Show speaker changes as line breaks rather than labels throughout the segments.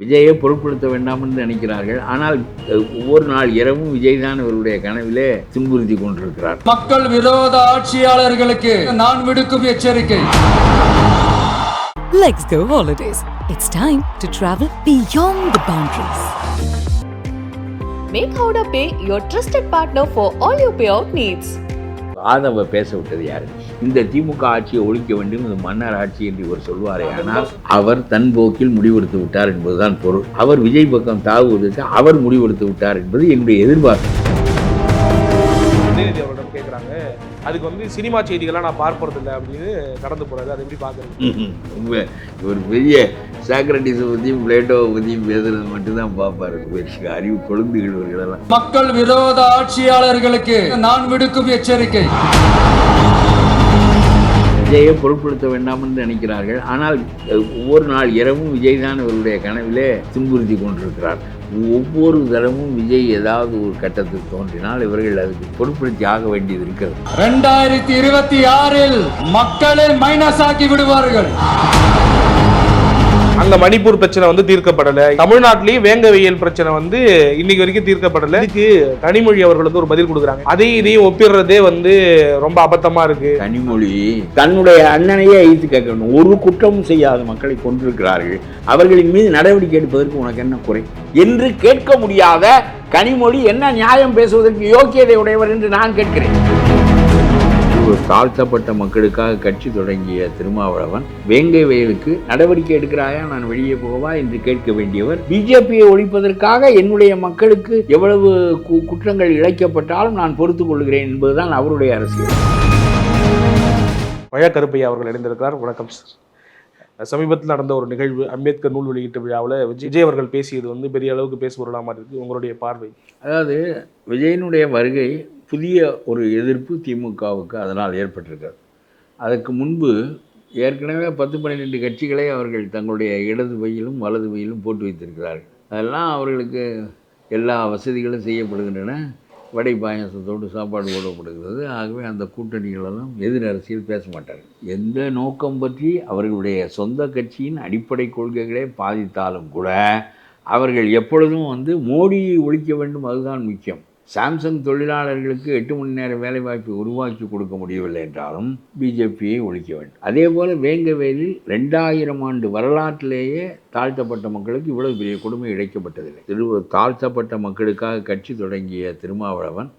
விஜயை பொருட்படுத்த வேண்டாம் என்று நினைக்கிறார்கள். ஆனால் ஒவ்வொரு நாள் இரவும் விஜய் தான் இவருடைய கனவிலே துன்புறுத்தி கொண்டிருக்கிறார்.
மக்கள் விரோத ஆட்சியாளர்களுக்கு நான் விடுக்கும் எச்சரிக்கை.
Let's go holidays. It's time to travel beyond the boundaries.
Make Howrah Pay your trusted partner for all your payout needs.
Aadhav பேச விட்டது யாரு? இந்த திமுக ஆட்சியை ஒழிக்க வேண்டும், இது மன்னர் ஆட்சி என்று இவர் சொல்வாரே, ஆனால் அவர் தன் போக்கில் முடிவெடுத்து விட்டார் என்பதுதான் பொருள். அவர் விஜய் பக்கம் தாவுவதற்கு அவர் முடிவெடுத்து விட்டார் என்பது என்னுடைய எதிர்பார்ப்பு.
உதயநிதி அவரிடம் கேட்குறாங்க, அதுக்கு சினிமா செய்திகள்லாம் நான் பார்ப்பது இல்லை அப்படின்னு கடந்து போறாரு. அதை எப்படி பார்க்குறது?
ஒரு பெரிய சாக்ரட்டிஸை பற்றியும் பிளேட்டோவை பற்றியும் பேசுறது மட்டும்தான் பார்ப்பாரு. அறிவு கொழுந்துகள்.
மக்கள் விரோத ஆட்சியாளர்களுக்கு நான் விடுக்கும் எச்சரிக்கை.
விஜயை பொருட்படுத்த வேண்டாம் என்று நினைக்கிறார்கள். ஆனால் ஒவ்வொரு நாள் இரவும் விஜய் தான் இவருடைய கனவிலே துன்புறுத்தி கொண்டிருக்கிறார். ஒவ்வொரு தரமும் விஜய் ஏதாவது ஒரு கட்டத்தில் தோன்றினால் இவர்கள் அதுக்கு பொருட்படுத்தி ஆக வேண்டியது இருக்கிறது.
2026 மக்களை மைனஸ் ஆக்கி விடுவார்கள்.
அங்க மணிப்பூர் பிரச்சனை தீர்க்கப்படல, தமிழ்நாட்டிலேயே வேங்கவியல் பிரச்சனை இன்னைக்கு வரைக்கும் தீர்க்கப்படல. இதுக்கு கனிமொழி அவர்கள் ஒரு பதில் கொடுக்குறாங்க. அதையும் இதையும் ஒப்பிடுறதே ரொம்ப அபத்தமா இருக்கு.
கனிமொழி தன்னுடைய அண்ணனையே ஐத்து கேட்கணும். ஒரு குற்றமும் செய்யாத மக்களை கொண்டிருக்கிறார்கள், அவர்களின் மீது நடவடிக்கை எடுப்பதற்கு உனக்கு என்ன குறை என்று கேட்க முடியாத கனிமொழி என்ன நியாயம் பேசுவதற்கு யோக்கியதை உடையவர் என்று நான் கேட்கிறேன். தாழ்த்தப்பட்ட மக்களுக்காக கட்சி தொடங்கிய திருமாவளவன் வேங்கை வயலுக்கு நடவடிக்கை எடுக்கிறாயா, நான் வெளியே போகவா என்று கேட்க வேண்டியவர் பிஜேபியை ஒழிப்பதற்காக என்னுடைய மக்களுக்கு எவ்வளவு குற்றங்கள் இழைக்கப்பட்டாலும் நான் பொறுத்துக் கொள்கிறேன் என்பதுதான் அவருடைய அரசியல்.
கருப்பையா அவர்கள் இணைந்திருக்கிறார். வணக்கம் சார். சமீபத்தில் நடந்த ஒரு நிகழ்வு, அம்பேத்கர் நூல் வெளியீட்டு விழாவில் விஜய் அவர்கள் பேசியது பெரிய அளவுக்கு பேசுபொருளாக இருக்கு. உங்களுடைய பார்வை?
அதாவது விஜயனுடைய வருகை புதிய ஒரு எதிர்ப்பு திமுகவுக்கு அதனால் ஏற்பட்டிருக்கிறது. அதற்கு முன்பு ஏற்கனவே 10-12 கட்சிகளை அவர்கள் தங்களுடைய இடது பையிலும் வலது பையிலும் போட்டு வைத்திருக்கிறார்கள். அதெல்லாம் அவர்களுக்கு எல்லா வசதிகளும் செய்யப்படுகின்றன. வடை பாயாசத்தோடு சாப்பாடு போடப்படுகிறது. ஆகவே அந்த கூட்டணிகளெல்லாம் எதிர் அரசியல் பேச மாட்டார்கள். எந்த நோக்கம் பற்றி அவர்களுடைய சொந்த கட்சியின் அடிப்படை கொள்கைகளை பாதித்தாலும் கூட அவர்கள் எப்பொழுதும் மோடியை ஒழிக்க வேண்டும், அதுதான் முக்கியம். சாம்சங் தொழிலாளர்களுக்கு 8 மணி நேர வேலைவாய்ப்பை உருவாக்கி கொடுக்க முடியவில்லை என்றாலும் பிஜேபியை ஒழிக்க வேண்டும். அதே போல் வேங்கவேலில் 2000 ஆண்டு வரலாற்றிலேயே தாழ்த்தப்பட்ட மக்களுக்கு இவ்வளவு பெரிய கொடுமை இழைக்கப்பட்டதில்லை. தாழ்த்தப்பட்ட மக்களுக்காக கட்சி தொடங்கிய திருமாவளவன்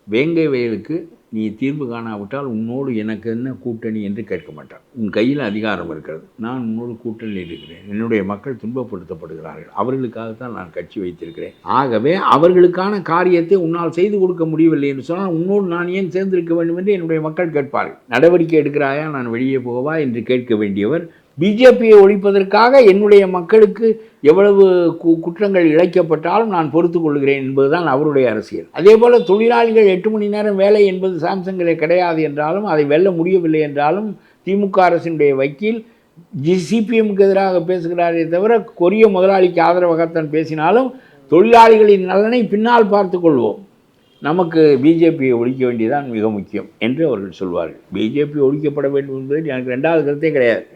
வேங்கை வயலுக்கு நீ தீர்வு காணாவிட்டால் உன்னோடு எனக்கு என்ன கூட்டணி என்று கேட்க மாட்டான். உன் கையில் அதிகாரம் இருக்கிறது, நான் உன்னோடு கூட்டணியில் இருக்கிறேன், என்னுடைய மக்கள் துன்பப்படுத்தப்படுகிறார்கள், அவர்களுக்காகத்தான் நான் கட்சி வைத்திருக்கிறேன். ஆகவே அவர்களுக்கான காரியத்தை உன்னால் செய்து கொடுக்க முடியவில்லை என்று சொன்னால் உன்னோடு நான் ஏன் சேர்ந்திருக்க வேண்டும் என்று என்னுடைய மக்கள் கேட்பார்கள். நடவடிக்கை எடுக்கிறாயா, நான் வெளியே போகவா என்று கேட்க வேண்டியவர் பிஜேபியை ஒழிப்பதற்காக என்னுடைய மக்களுக்கு எவ்வளவு குற்றங்கள் இழைக்கப்பட்டாலும் நான் பொறுத்துக் கொள்கிறேன் என்பதுதான் அவருடைய அரசியல். அதே போல் தொழிலாளிகள் 8 மணி நேரம் வேலை என்பது சாம்சங்கிலே கிடையாது என்றாலும், அதை வெல்ல முடியவில்லை என்றாலும் திமுக அரசினுடைய வக்கீல் சிபிஎம்க்கு எதிராக பேசுகிறாரே தவிர கொரிய முதலாளிக்கு ஆதரவாகத்தான் பேசினாலும் தொழிலாளிகளின் நலனை பின்னால் பார்த்து கொள்வோம், நமக்கு பிஜேபியை ஒழிக்க வேண்டியதான் மிக முக்கியம் என்று அவர்கள் சொல்வார்கள். பிஜேபி ஒழிக்கப்பட வேண்டும் என்பதில் எனக்கு 2வது கருத்தே கிடையாது.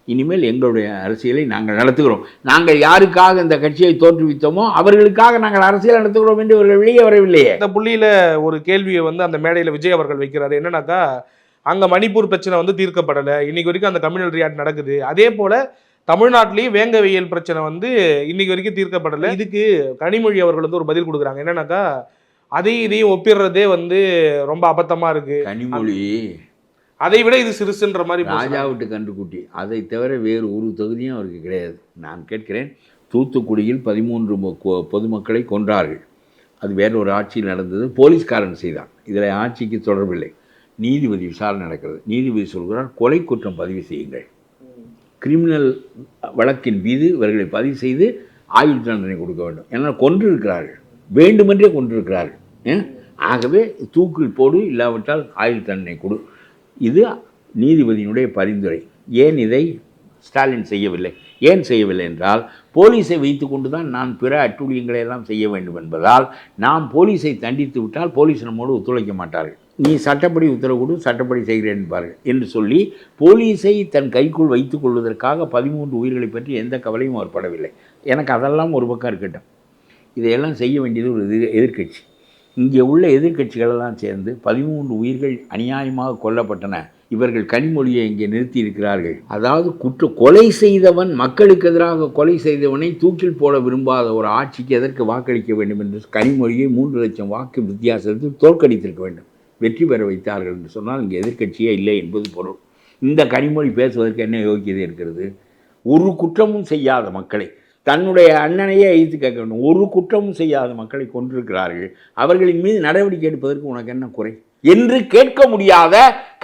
இனிமேல் எங்களுடைய அரசியலை நாங்கள் நடத்துகிறோம். நாங்கள் யாருக்காக இந்த கட்சியை தோற்றுவித்தோமோ அவர்களுக்காக நாங்கள் அரசியல் நடத்துகிறோம் என்று இவர்கள் வெளியே வரவில்லையே.
இந்த புள்ளியில் ஒரு கேள்வியை அந்த மேடையில் விஜய் அவர்கள் வைக்கிறாரு. என்னன்னாக்கா, அங்கே மணிப்பூர் பிரச்சனை தீர்க்கப்படலை, இன்னைக்கு வரைக்கும் அந்த கம்யூனல் ரியாக்ட் நடக்குது. அதே போல் தமிழ்நாட்டிலேயே வேங்கவியல் பிரச்சனை இன்னைக்கு வரைக்கும் தீர்க்கப்படலை. இதுக்கு கனிமொழி அவர்கள் ஒரு பதில் கொடுக்குறாங்க. என்னன்னாக்கா, அதையும் இதையும் ஒப்பிடுறதே ரொம்ப அபத்தமாக இருக்கு.
கனிமொழி
அதை விட இது சிறுசுன்ற மாதிரி
ராஜா விட்டு கண்டுக்குட்டி, அதை தவிர வேறு ஒரு தகுதியும் அவருக்கு கிடையாது. நான் கேட்கிறேன், தூத்துக்குடியில் 13 பொதுமக்களை கொன்றார்கள். அது வேற ஒரு ஆட்சியில் நடந்தது, போலீஸ்காரன் செய்தான். இதில் ஆட்சிக்கு தொடர்பில்லை. நீதிபதி விசாரணை நடக்கிறது. நீதிபதி சொல்கிறார், கொலை குற்றம் பதிவு செய்யுங்கள், கிரிமினல் வழக்கின் மீது இவர்களை பதிவு செய்து ஆயுள் தண்டனை கொடுக்க வேண்டும். ஏன்னா கொன்றிருக்கிறார்கள், வேண்டுமென்றே கொன்றிருக்கிறார்கள். ஆகவே தூக்கில் போடு, இல்லாவிட்டால் ஆயுள் தண்டனை கொடு. இது நீதிபதியினுடைய பரிந்துரை. ஏன் இதை ஸ்டாலின் செய்யவில்லை? ஏன் செய்யவில்லை என்றால், போலீஸை வைத்து கொண்டு தான் நான் பிற அட்டூழியங்களை எல்லாம் செய்ய வேண்டும் என்பதால், நாம் போலீஸை தண்டித்து விட்டால் போலீஸ் நம்மோடு ஒத்துழைக்க மாட்டார்கள். நீ சட்டப்படி உத்தரவு கொடு, சட்டப்படி செய்கிறேன் என்பார்கள் என்று சொல்லி போலீஸை தன் கைக்குள் வைத்துக் கொள்வதற்காக 13 உயிர்களை பற்றி எந்த கவலையும் அவர் படவில்லை. எனக்கு அதெல்லாம் ஒரு பக்கம் இருக்கட்டும். இதையெல்லாம் செய்ய வேண்டியது ஒரு எதிர்க்கட்சி. இங்கே உள்ள எதிர்க்கட்சிகளெல்லாம் சேர்ந்து 13 உயிர்கள் அநியாயமாக கொல்லப்பட்டன. இவர்கள் கனிமொழியை இங்கே நிறுத்தி இருக்கிறார்கள். அதாவது கொலை செய்தவன், மக்களுக்கு எதிராக கொலை செய்தவனை தூக்கில் போட விரும்பாத ஒரு ஆட்சிக்கு எதற்கு வாக்களிக்க வேண்டும் என்று கனிமொழியை 3 லட்சம் வாக்கு வித்தியாசத்தில் தோற்கடித்திருக்க வேண்டும். வெற்றி பெற வைத்தார்கள் என்று சொன்னால் இங்கே எதிர்க்கட்சியே இல்லை என்பது பொருள். இந்த கனிமொழி பேசுவதற்கு என்ன யோக்கியதை இருக்கிறது? ஒரு குற்றமும் செய்யாத மக்களை, தன்னுடைய அண்ணனையே அழைத்து கேட்க வேண்டும். ஒரு குற்றமும் செய்யாத மக்களை கொண்டிருக்கிறார்கள், அவர்களின் மீது நடவடிக்கை எடுப்பதற்கு உனக்கு என்ன குறை என்று கேட்க முடியாத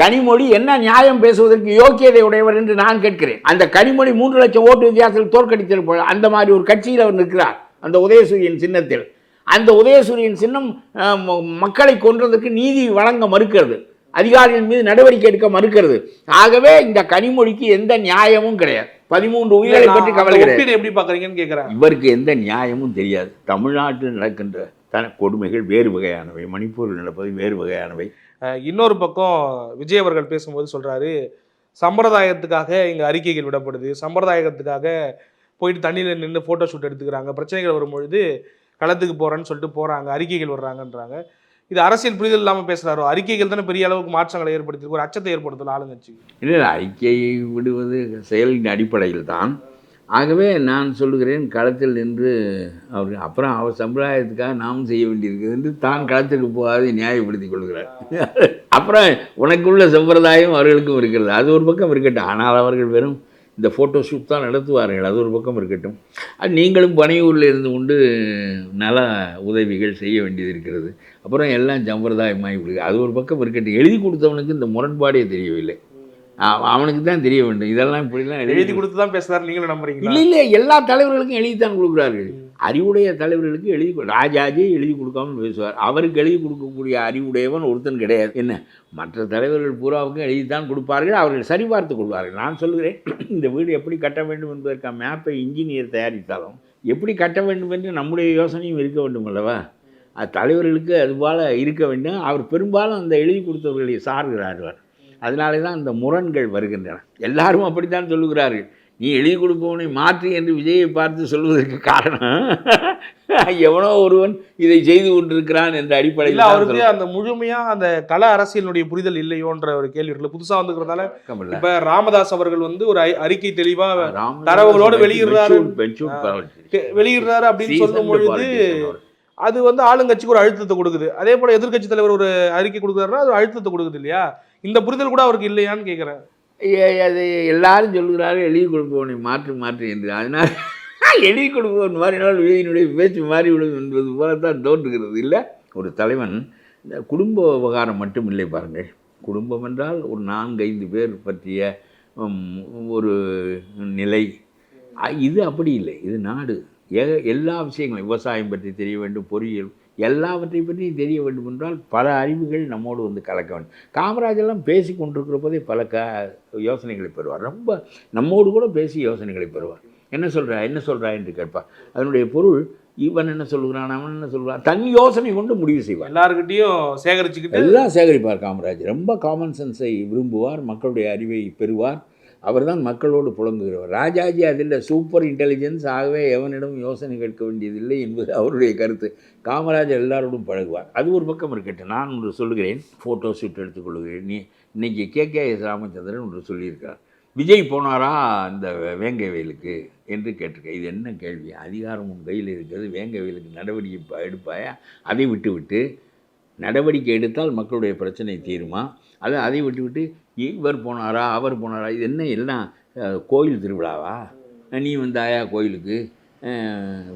கனிமொழி என்ன நியாயம் பேசுவதற்கு யோக்கியதை உடையவர் என்று நான் கேட்கிறேன். அந்த கனிமொழி 3 லட்சம் ஓட்டு வித்தியாசத்தில் தோற்கடித்திருப்பார். அந்த மாதிரி ஒரு கட்சியில் அவர் நிற்கிறார், அந்த உதயசூரியன் சின்னத்தில். அந்த உதயசூரியன் சின்னம் மக்களை கொன்றதற்கு நீதி வழங்க மறுக்கிறது, அதிகாரிகள் மீது நடவடிக்கை எடுக்க மறுக்கிறது. ஆகவே இந்த கனிமொழிக்கு எந்த நியாயமும் கிடையாது. 13 உயிர்களை பற்றி கவலை கிடையாது.
எப்படி பார்க்குறீங்கன்னு கேட்குறேன்.
இவருக்கு எந்த நியாயமும் தெரியாது. தமிழ்நாட்டில் நடக்கின்ற கொடுமைகள் வேறு வகையானவை, மணிப்பூரில் நடப்பது வேறு வகையானவை.
இன்னொரு பக்கம் விஜய் அவர்கள் பேசும்போது சொல்கிறாரு, சம்பிரதாயத்துக்காக இங்கே அறிக்கைகள் விடப்படுது, சம்பிரதாயத்துக்காக போயிட்டு தண்ணியில் நின்று ஃபோட்டோ ஷூட் எடுத்துக்கிறாங்க, பிரச்சனைகள் வரும்பொழுது களத்துக்கு போகிறேன்னு சொல்லிட்டு போகிறாங்க, அறிக்கைகள் வர்றாங்கன்றாங்க. இது அரசியல் புரிதல் இல்லாமல் பேசுகிறாரோ? அறிக்கைகள் தானே பெரிய அளவுக்கு மாற்றங்களை ஏற்படுத்தி ஒரு அச்சத்தை ஏற்படுத்தல ஆளுங்கட்சி.
இல்லை, அறிக்கையை விடுவது செயலின் அடிப்படையில் தான். ஆகவே நான் சொல்லுகிறேன், களத்தில் நின்று அவர் அப்புறம் அவர் சம்பிரதாயத்துக்காக நாமும் செய்ய வேண்டியிருக்குது என்று தான் களத்திற்கு போகாது நியாயப்படுத்தி கொள்கிறார். அப்புறம் உனக்குள்ள சம்பிரதாயம் அவர்களுக்கும் இருக்கிறது, அது ஒரு பக்கம் இருக்கட்டும். ஆனால் அவர்கள் வெறும் இந்த ஃபோட்டோ ஷூட் தான் நடத்துவார்கள், அது ஒரு பக்கம் இருக்கட்டும். நீங்களும் பனையூரில் இருந்து கொண்டு நல உதவிகள் செய்ய வேண்டியது இருக்கிறது. அப்புறம் எல்லாம் சம்பிரதாயமாகி விடுது, அது ஒரு பக்கம் இருக்கட்டும். எழுதி கொடுத்தவனுக்கு இந்த முரண்பாடே தெரியவில்லை, அவனுக்கு தான் தெரிய வேண்டும். இதெல்லாம் இப்படிலாம்
எழுதி கொடுத்து தான் பேசுகிறார், நீங்களும் நம்புறீங்க?
இல்லை இல்லை, எல்லா தலைவர்களுக்கும் எழுதித்தான் கொடுக்குறார்கள். அறிவுடைய தலைவர்களுக்கு எழுதி, ராஜாஜி எழுதி கொடுக்காமல் பேசுவார், அவருக்கு எழுதி கொடுக்கக்கூடிய அறிவுடையவன் ஒருத்தன் கிடையாது. என்ன, மற்ற தலைவர்கள் பூராவுக்கும் எழுதித்தான் கொடுப்பார்கள், அவர்கள் சரிபார்த்து கொள்வார்கள். நான் சொல்கிறேன், இந்த வீடு எப்படி கட்ட வேண்டும் என்பதற்கான மேப்பை இன்ஜினியர் தயாரித்தாலும் எப்படி கட்ட வேண்டும் என்று நம்முடைய யோசனையும் இருக்க வேண்டும் அல்லவா? அது தலைவர்களுக்கு அதுபோல் இருக்க வேண்டும். அவர் பெரும்பாலும் அந்த எழுதி கொடுத்தவர்களை சார்கிறார்கள். அதனாலே தான் இந்த முரண்கள் வருகின்றன. எல்லாரும் அப்படித்தான் சொல்லுகிறார்கள். நீ எழுதி கொடுப்பவனை மாற்றி என்று விஜயை பார்த்து சொல்வதற்கு காரணம், எவனோ ஒருவன் இதை செய்து கொண்டிருக்கிறான் என்ற அடிப்படையில்
அவருக்கு அந்த முழுமையாக அந்த கள அரசியலுடைய புரிதல் இல்லையோன்ற ஒரு கேள்வி இருக்குல்ல. புதுசாக வந்துக்கிறதால இப்போ ராமதாஸ் அவர்கள் வந்து ஒரு அறிக்கை தெளிவாக தரவுகளோடு வெளியிடுறாரு அப்படின்னு சொல்லும் பொழுது அது வந்து ஆளுங்கட்சிக்கு ஒரு அழுத்தத்தை கொடுக்குது. அதே போல எதிர்கட்சி தலைவர் ஒரு அறிக்கை கொடுக்குறாருன்னா அது அழுத்தத்தை கொடுக்குது இல்லையா? இந்த புரிதல் கூட அவருக்கு இல்லையான்னு கேட்குறேன்.
அது எல்லாரும் சொல்லுகிறார்கள் எழுதி கொடுப்பவனை மாற்று என்று. அதனால் எழுதி கொடுப்பவன் மாறினால் விஜயினுடைய பேச்சு மாறிவிடும் என்பது போல தான் தோன்றுகிறது. இல்லை, ஒரு தலைவன் இந்த குடும்ப விவகாரம் மட்டும் இல்லை பாருங்கள். குடும்பம் என்றால் ஒரு 4-5 பேர் பற்றிய ஒரு நிலை, இது அப்படி இல்லை. இது நாடு. எல்லா விஷயங்களும், விவசாயம் பற்றி தெரிய வேண்டும், பொறியியல், எல்லாவற்றை பற்றி தெரிய வேண்டும் என்றால் பல அறிவுகள் நம்மோடு வந்து கலக்க வேண்டும். காமராஜெல்லாம் பேசி கொண்டிருக்கிற போதே பல யோசனைகளை பெறுவார். ரொம்ப நம்மோடு கூட பேசி யோசனைகளை பெறுவார். என்ன சொல்கிறா என்று கேட்பார். அதனுடைய பொருள், இவன் என்ன சொல்லுகிறான், அவன் என்ன சொல்கிறான், தன் யோசனை கொண்டு முடிவு செய்வார்.
எல்லாருக்கிட்டையும் சேகரிச்சுக்கிட்டு
எல்லாம் சேகரிப்பார். காமராஜ் ரொம்ப காமன் சென்ஸை விரும்புவார், மக்களுடைய அறிவை பெறுவார். அவர் தான் மக்களோடு புழங்குகிறவர். ராஜாஜி அதில் சூப்பர் இன்டெலிஜென்ஸ், ஆகவே எவனிடம் யோசனை கேட்க வேண்டியதில்லை என்பது அவருடைய கருத்து. காமராஜர் எல்லாரோடும் பழகுவார். அது ஒரு பக்கம் இருக்கட்டும். நான் ஒன்று சொல்லுகிறேன், ஃபோட்டோ ஷூட் எடுத்துக்கொள்கிறேன். இன்றைக்கி KKS ராமச்சந்திரன் ஒன்று சொல்லியிருக்கார், விஜய் போனாரா இந்த வேங்கை வயலுக்கு என்று கேட்டிருக்கேன். இது என்ன கேள்வி? அதிகாரம் உன் கையில் இருக்கிறது, வேங்கை வயலுக்கு நடவடிக்கை எடுப்பாயா? அதை விட்டு நடவடிக்கை எடுத்தால் மக்களுடைய பிரச்சனை தீருமா? அதை விட்டு இவர் போனாரா அவர் போனாரா? இது என்ன எல்லாம் கோயில் திருவிழாவா? நீ வந்தாயா கோயிலுக்கு?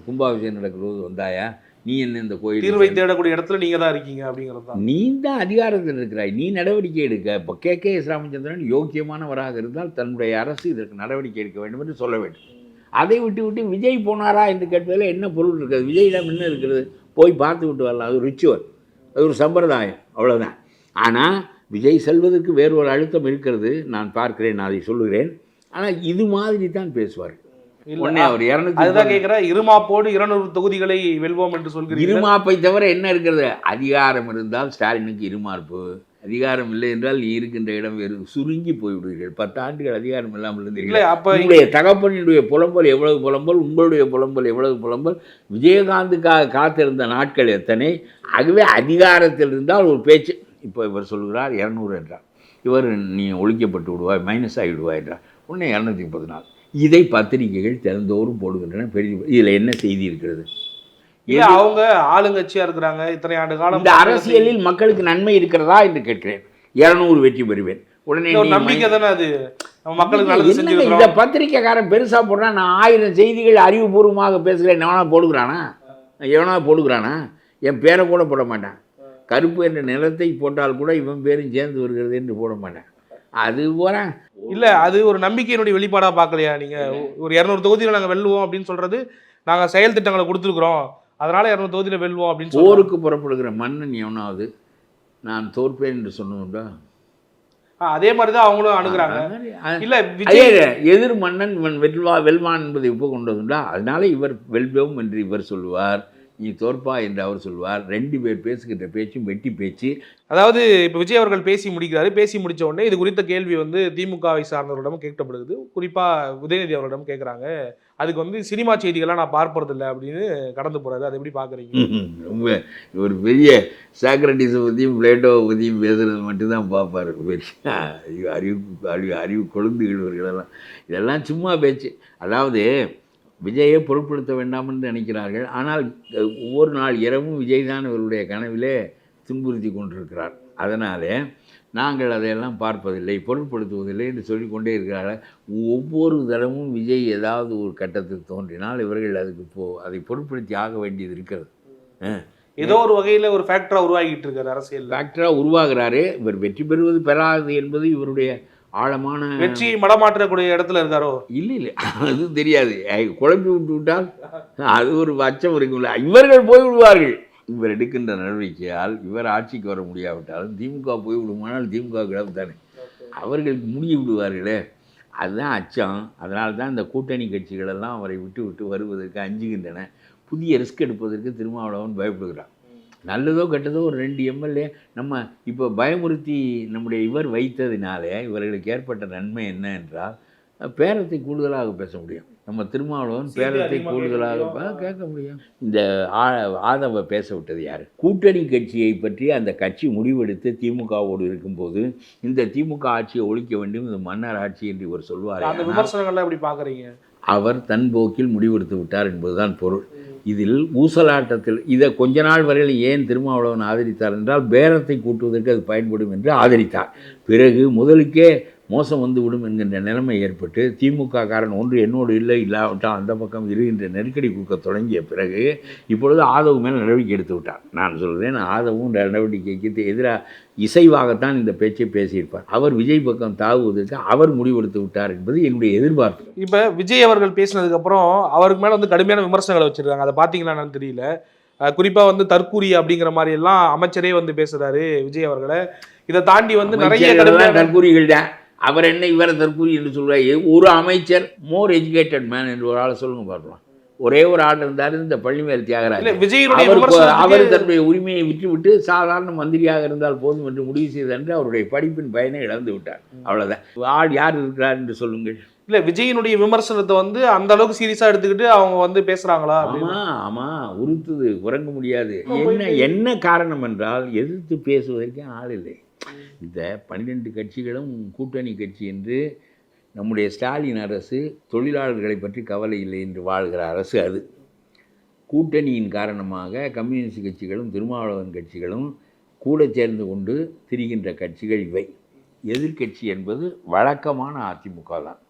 கும்பாபிஷேகம் நடக்கிறது வந்தாயா? நீ என்ன இந்த கோயில்
தீர்வை தேடக்கூடிய இடத்துல நீங்கள் தான் இருக்கீங்க அப்படிங்கிறது தான்.
நீ தான் அதிகாரத்தில் இருக்கிறாய், நீ நடவடிக்கை எடுக்க. இப்போ KKS ராமச்சந்திரன் யோக்கியமானவராக இருந்தால் தன்னுடைய அரசு இதற்கு நடவடிக்கை எடுக்க வேண்டும் என்று சொல்ல வேண்டும். அதை விட்டு விஜய் போனாரா என்று கேட்பதில் என்ன பொருள் இருக்கிறது? விஜயிடம் என்ன இருக்கிறது? போய் பார்த்து விட்டு வரலாம். அது ஒரு ரிச்சுவல், அது ஒரு சம்பிரதாயம், அவ்வளோதான். ஆனால் விஜய் செல்வதற்கு வேறு ஒரு அழுத்தம் இருக்கிறது, நான் பார்க்கிறேன், நான் அதை சொல்லுகிறேன். ஆனால் இது மாதிரி தான் பேசுவார். உடனே அவர் 200
கேட்குறேன், இருமாப்போடு 200 தொகுதிகளை வெல்வோம் என்று சொல்கிறீங்க.
இருமாப்பை தவிர என்ன இருக்கிறது? அதிகாரம் இருந்தால் ஸ்டாலினுக்கு இருமார்ப்பு, அதிகாரம் இல்லை என்றால் நீ இருக்கின்ற இடம் வேறு சுருங்கி போய்விடுவீர்கள். 10 ஆண்டுகள் அதிகாரம் இல்லாமல்
இல்ல
இருந்தீர்கள்.
அப்ப
உங்களுடைய தகப்பனுடைய புலம்பல் எவ்வளவு புலம்பல், உங்களுடைய புலம்பல் எவ்வளவு புலம்பல், விஜயகாந்துக்காக காத்திருந்த நாட்கள் எத்தனை. ஆகவே அதிகாரத்தில் இருந்தால் ஒரு பேச்சு. இப்போ இவர் சொல்கிறார் 200 என்றார், இவர் நீ ஒழிக்கப்பட்டு விடுவாய், மைனஸ் ஆகி விடுவாய் என்றார். உடனே 230 நாள். இதை பத்திரிகைகள் தினந்தோறும் போடுகின்றன. பெரிய இதில் என்ன செய்தி இருக்கிறது?
இல்ல அவங்க ஆளுங்கட்சியா இருக்கிறாங்க இத்தனை ஆண்டு காலம்.
இந்த அரசியலில் மக்களுக்கு நன்மை இருக்கிறதா என்று கேட்கிறேன். 200 வெற்றி பெறுவேன் உடனே
ஒரு நம்பிக்கை தானே அது, நம்ம மக்களுக்கு நல்லது
இந்த
செஞ்சிருக்கிறோம்.
பத்திரிக்கைக்காரன் பெருசா போடுறான். நான் 1000 செய்திகள் அறிவுபூர்வமாக பேசுகிறேன். எவனா போடுகிறானா? என் பேரை கூட போட மாட்டான். கருப்பு என்ற நிலத்தை போட்டால் கூட இவன் பேரும் சேர்ந்து வருகிறது என்று போட மாட்டேன். அது போகிறேன்.
இல்ல அது ஒரு நம்பிக்கையினுடைய வெளிப்பாடா பார்க்கலையா நீங்க? ஒரு 200 தொகுதியில் நாங்க வெல்லுவோம் அப்படின்னு சொல்றது, நாங்க செயல் திட்டங்களை கொடுத்துருக்குறோம், அதனால 200 தொகுதியில் வெல்லுவோம் அப்படின்னு
போருக்கு புறப்படுகிற மன்னன் எவனாவது நான் தோற்பேன் என்று சொன்னதுண்டா?
அதே மாதிரிதான் அவங்களும் அணுகுறாங்க. இல்ல விஜய்
எதிர் மன்னன் இவன் வெல்வான் என்பதை ஒப்புக்கொண்டதுண்டா? அதனால இவர் வெல்வோம் என்று இவர் சொல்லுவார், நீ தோற்பா என்று அவர் சொல்வார். 2 பேர் பேசுகின்ற பேச்சும் வெட்டி பேச்சு.
அதாவது இப்போ விஜய் அவர்கள் பேசி முடிக்கிறாரு. பேசி முடிச்ச உடனே இது குறித்த கேள்வி வந்து திமுகவை சார்ந்தவரிடம் கேட்கப்படுது. குறிப்பா உதயநிதி அவரிடம் கேட்குறாங்க. அதுக்கு வந்து சினிமா செய்திகள்லாம் நான் பார்ப்பதில்லை அப்படின்னு கடந்து போறாரு. அதை எப்படி பாக்குறீங்க?
ரொம்ப ஒரு பெரிய சாக்ரட்டிஸை பற்றியும் பிளேட்டோவை பற்றியும் பேசுறது மட்டும்தான் பார்ப்பார். அறிவு கொழுந்துகிறவர்களெல்லாம் இதெல்லாம் சும்மா பேச்சு. அதாவது விஜயை பொருட்படுத்த வேண்டாம் என்று நினைக்கிறார்கள். ஆனால் ஒவ்வொரு நாள் இரவும் விஜய் தான் இவருடைய கனவிலே துன்புறுத்தி கொண்டிருக்கிறார். அதனாலே நாங்கள் அதையெல்லாம் பார்ப்பதில்லை, பொருட்படுத்துவதில்லை என்று சொல்லிக்கொண்டே இருக்கிறார்கள். ஒவ்வொரு தரமும் விஜய் ஏதாவது ஒரு கட்டத்தில் தோன்றினால் இவர்கள் அதுக்கு அதை பொருட்படுத்தி ஆக வேண்டியது இருக்கிறது.
ஏதோ ஒரு வகையில் ஒரு ஃபேக்டராக உருவாகிட்டு இருக்காரு, அரசியல்
ஃபேக்டராக உருவாகிறாரு. இவர் வெற்றி பெறுவது பெறாது என்பது இவருடைய ஆழமான
வெற்றி மடமாற்றக்கூடிய இடத்துல இருக்காரோ?
இல்லை அது தெரியாது. குழப்பி விட்டால் அது ஒரு அச்சம் இருக்குல்ல. இவர்கள் போய் விடுவார்கள். இவர் எடுக்கின்ற நடவடிக்கையால் இவர் ஆட்சிக்கு வர முடியாவிட்டாலும் திமுக போய் விடுமானால் திமுக இடம் தானே, அவர்களுக்கு முடிய விடுவார்களே, அதுதான் அச்சம். அதனால தான் இந்த கூட்டணி கட்சிகளெல்லாம் அவரை விட்டு வருவதற்கு அஞ்சுகின்றன. புதிய ரிஸ்க் எடுப்பதற்கு திருமாவளவன் பயப்படுகிறார். நல்லதோ கெட்டதோ ஒரு 2 எம்எல்ஏ நம்ம இப்போ பயமுறுத்தி நம்முடைய இவர் வைத்ததினாலே இவர்களுக்கு ஏற்பட்ட நன்மை என்ன என்றால் பேரத்தை கூடுதலாக பேச முடியும். நம்ம திருமாவளவன் பேரத்தை கூடுதலாக கேட்க முடியும். இந்த ஆதவ பேச விட்டது யார்? கூட்டணி கட்சியை பற்றி அந்த கட்சி முடிவெடுத்து திமுகவோடு இருக்கும்போது இந்த திமுக ஆட்சியை ஒழிக்க வேண்டும், இந்த மன்னர் ஆட்சி என்று இவர் சொல்வார்.
அந்த விமர்சனங்கள்லாம் எப்படி பார்க்குறீங்க?
அவர் தன் போக்கில் முடிவெடுத்து விட்டார் என்பதுதான் பொருள். இதில் ஊசலாட்டத்தில் இதை கொஞ்ச நாள் வரையில் ஏன் திருமாவளவன் ஆதரித்தார் என்றால் பேரத்தை கூட்டுவதற்கு அது பயன்படும் என்று ஆதரித்தார். பிறகு முதலுக்கே மோசம் வந்துவிடும் என்கின்ற நிலைமை ஏற்பட்டு திமுக காரன் ஒன்று என்னோடு இல்லாவிட்டால் அந்த பக்கம் இருக்கின்ற நெருக்கடி கொடுக்க தொடங்கிய பிறகு இப்பொழுது ஆதவ் மேல் நடவடிக்கை எடுத்து விட்டார். நான் சொல்கிறேன், ஆதவும் நடவடிக்கைக்கு எதிராக இசைவாகத்தான் இந்த பேச்சை பேசியிருப்பார். அவர் விஜய் பக்கம் தாவுவதற்கு அவர் முடிவெடுத்து விட்டார் என்பது என்னுடைய எதிர்பார்ப்பு.
இப்போ விஜய் அவர்கள் பேசினதுக்கப்புறம் அவருக்கு மேலே வந்து கடுமையான விமர்சனங்களை வச்சுருக்காங்க. அதை பார்த்தீங்களான்னு தெரியல. குறிப்பாக வந்து தற்கூரி அப்படிங்கிற மாதிரி எல்லாம் அமைச்சரே வந்து பேசுகிறாரு விஜய் அவர்களை. இதை தாண்டி வந்து நிறைய
தற்கூரிகள் தான். அவர் என்ன இவரை தற்கூரி என்று சொல்கிறார்? ஒரு அமைச்சர் மோர் எஜுகேட்டட் மேன் என்று ஒரு ஆளை சொல்லுங்க பார்க்கலாம். ஒரே ஒரு ஆள் இருந்தார், இந்த பள்ளிமேல் தியாகராஜ். அவர் தன்னுடைய உரிமையை விட்டுவிட்டு சாதாரண மந்திரியாக இருந்தால் போதும் என்று முடிவு செய்தன்று அவருடைய படிப்பின் பயனை இழந்து விட்டார். அவ்வளோதான். ஆள் யார் இருக்கிறார் என்று சொல்லுங்கள்.
இல்லை, விஜயினுடைய விமர்சனத்தை வந்து அந்த அளவுக்கு சீரியஸாக எடுத்துக்கிட்டு அவங்க வந்து பேசுகிறாங்களா?
ஆமாம், உறுத்துது, உறங்க முடியாது. என்ன காரணம் என்றால் எதிர்த்து பேசுவதற்கே ஆள் இல்லை. இந்த 12 கட்சிகளும் கூட்டணி கட்சி என்று நம்முடைய ஸ்டாலின் அரசு தொழிலாளர்களை பற்றி கவலை இல்லை என்று வாழ்கிற அரசு அது. கூட்டணியின் காரணமாக கம்யூனிஸ்ட் கட்சிகளும் திருமாவளவன் கட்சிகளும் கூட சேர்ந்து கொண்டு திரிகின்ற கட்சிகள் இவை. எதிர்கட்சி என்பது வழக்கமான அதிமுக தான்.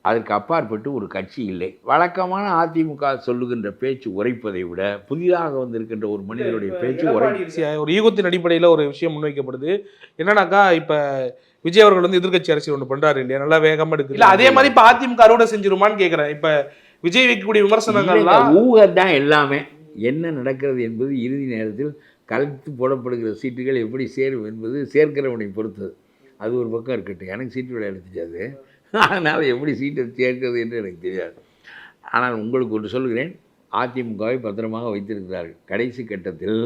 அதற்கு அப்பாற்பட்டு ஒரு கட்சி இல்லை. வழக்கமான அதிமுக சொல்லுகின்ற பேச்சு உரைப்பதை விட புதிதாக வந்திருக்கின்ற ஒரு மனிதனுடைய பேச்சு
ஒரு ஈகத்தின் அடிப்படையில் ஒரு விஷயம் முன்வைக்கப்படுது. என்னன்னாக்கா இப்போ விஜய் அவர்கள் வந்து எதிர்கட்சி அரசியல் ஒன்று பண்றாரு இல்லையா, நல்லா வேகமாக எடுக்கு. இல்லை அதே மாதிரி இப்போ அதிமுக அறுவடை செஞ்சிருமான்னு கேட்குறேன். இப்போ விஜய் வைக்கக்கூடிய விமர்சனங்கள்லாம்
ஊகர் தான் எல்லாமே. என்ன நடக்கிறது என்பது இறுதி நேரத்தில் கலத்து போடப்படுகிற சீட்டுகள் எப்படி சேரும் என்பது சேர்க்கிறவனை பொறுத்தது. அது ஒரு பக்கம் இருக்கட்டும். எனக்கு சீட்டு விளையாட தெரியாது, அதனால் எப்படி சீட்டை சேர்க்கிறது என்று எனக்கு தெரியாது. ஆனால் உங்களுக்கு ஒன்று சொல்கிறேன், அதிமுகவை பத்திரமாக வைத்திருக்கிறார்கள். கடைசி கட்டத்தில்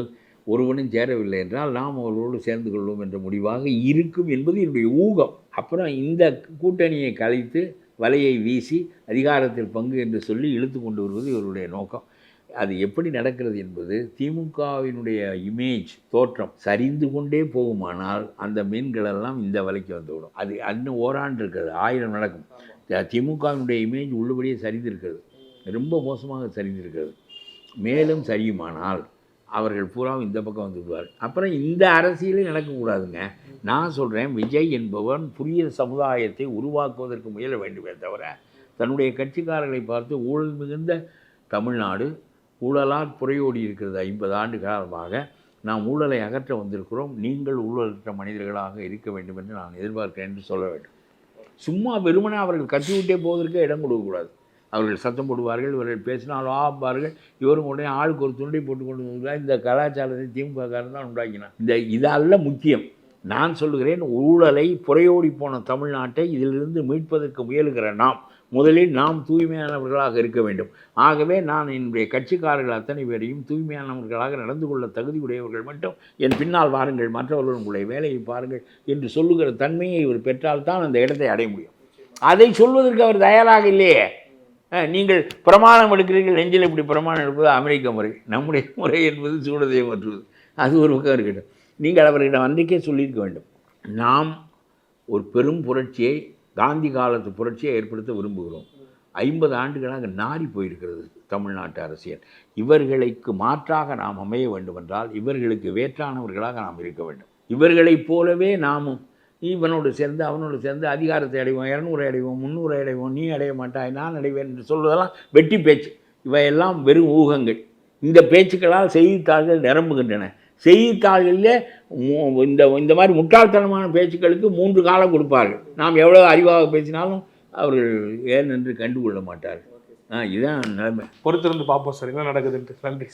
ஒருவனும் சேரவில்லை என்றால் நாம் அவர்களோடு சேர்ந்து கொள்வோம் என்ற முடிவாக இருக்கும் என்பது என்னுடைய ஊகம். அப்புறம் இந்த கூட்டணியை கலைத்து வலையை வீசி அதிகாரத்தில் பங்கு என்று சொல்லி இழுத்து கொண்டு வருவது இவருடைய நோக்கம். அது எப்படி நடக்கிறது என்பது, திமுகவினுடைய இமேஜ் தோற்றம் சரிந்து கொண்டே போகுமானால் அந்த மீன்களெல்லாம் இந்த வலைக்கு வந்துவிடும். அது இன்னும் ஓராண்டு இருக்கிறது, 1000 நடக்கும். திமுகவினுடைய இமேஜ் உள்ளபடியே சரிந்திருக்கிறது, ரொம்ப மோசமாக சரிந்திருக்கிறது. மேலும் சரியுமானால் அவர்கள் பூரா இந்த பக்கம் வந்துவிடுவார். அப்புறம் இந்த அரசியலே நடக்கக்கூடாதுங்க. நான் சொல்கிறேன், விஜய் என்பவன் புதிய சமுதாயத்தை உருவாக்குவதற்கு முயல வேண்டுமே தவிர தன்னுடைய கட்சிக்காரர்களை பார்த்து ஊழல் மிகுந்த தமிழ்நாடு, ஊழலால் புறையோடி இருக்கிறது 50 ஆண்டு காலமாக, நாம் ஊழலை அகற்ற வந்திருக்கிறோம், நீங்கள் ஊழலற்ற மனிதர்களாக இருக்க வேண்டும் என்று நான் எதிர்பார்க்கிறேன் என்று சொல்ல வேண்டும். சும்மா வெறுமனே அவர்கள் கத்திவிட்டே போவதற்கே இடம் கொடுக்கக்கூடாது. அவர்கள் சத்தம் போடுவார்கள், இவர்கள் பேசினாலும் ஆப்பார்கள், இவரும் உடனே ஆளுக்கு ஒரு துண்டை போட்டு கொண்டு வந்தால் இந்த கலாச்சாரத்தை திமுககாரன் தான் உண்டாக்கினான். இதல்ல முக்கியம். நான் சொல்லுகிறேன், ஊழலை புறையோடி போன தமிழ்நாட்டை இதிலிருந்து மீட்பதற்கு முயலுகிற முதலில் நாம் தூய்மையானவர்களாக இருக்க வேண்டும். ஆகவே நான் என்னுடைய கட்சிக்காரர்கள் அத்தனை பேரையும் தூய்மையானவர்களாக நடந்து கொள்ள தகுதி உடையவர்கள் மட்டும் என் பின்னால் வாருங்கள், மற்றவர்கள் உங்களுடைய வேலையை பாருங்கள் என்று சொல்லுகிற தன்மையை இவர் பெற்றால்தான் அந்த இடத்தை அடைய முடியும். அதை சொல்வதற்கு அவர் தயாராக இல்லையே. நீங்கள் பிரமாணம் எடுக்கிறீர்கள், நெஞ்சில் இப்படி பிரமாணம் எடுப்பது அமெரிக்க முறை, நம்முடைய முறை என்பது சூடதை மாற்றுவது. அது ஒரு பக்கம் இருக்கட்டும். நீங்கள் அவர்களிடம் அன்றைக்கே சொல்லியிருக்க வேண்டும், நாம் ஒரு பெரும் புரட்சியை, காந்தி காலத்து புரட்சியை ஏற்படுத்த விரும்புகிறோம். 50 ஆண்டுகளாக நாரி போயிருக்கிறது தமிழ்நாட்டு அரசியல். இவர்களுக்கு மாற்றாக நாம் அமைய வேண்டுமென்றால் இவர்களுக்கு வேற்றானவர்களாக நாம் இருக்க வேண்டும். இவர்களைப் போலவே நாமும் இவனோடு சேர்ந்து அவனோடு சேர்ந்து அதிகாரத்தை அடைவோம், 200 அடைவோம், 300 அடைவோம், நீ அடைய மாட்டாய் நான் அடைவேன் என்று சொல்வதெல்லாம் வெட்டி பேச்சு. இவையெல்லாம் வெறும் ஊகங்கள். இந்த பேச்சுக்களால் செய்தித்தாள்கள் நிரம்புகின்றன. செய்தித்தாள்களில் இந்த மாதிரி முட்டாள்தனமான பேச்சுக்களுக்கு 3 காலம் கொடுப்பார்கள். நாம் எவ்வளோ அறிவாக பேசினாலும் அவர்கள் ஏன் என்று கண்டுகொள்ள மாட்டார்கள். இதுதான் நிலைமை.
பொறுத்திருந்து பார்ப்போம் சார் என்ன நடக்குதுன்ட்டு. நன்றி.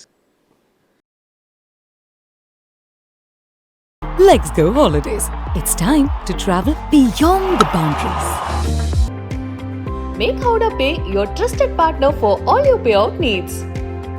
Let's go holidays. It's time to travel beyond the boundaries.
Make Howrah Pay your trusted partner for all your payout needs.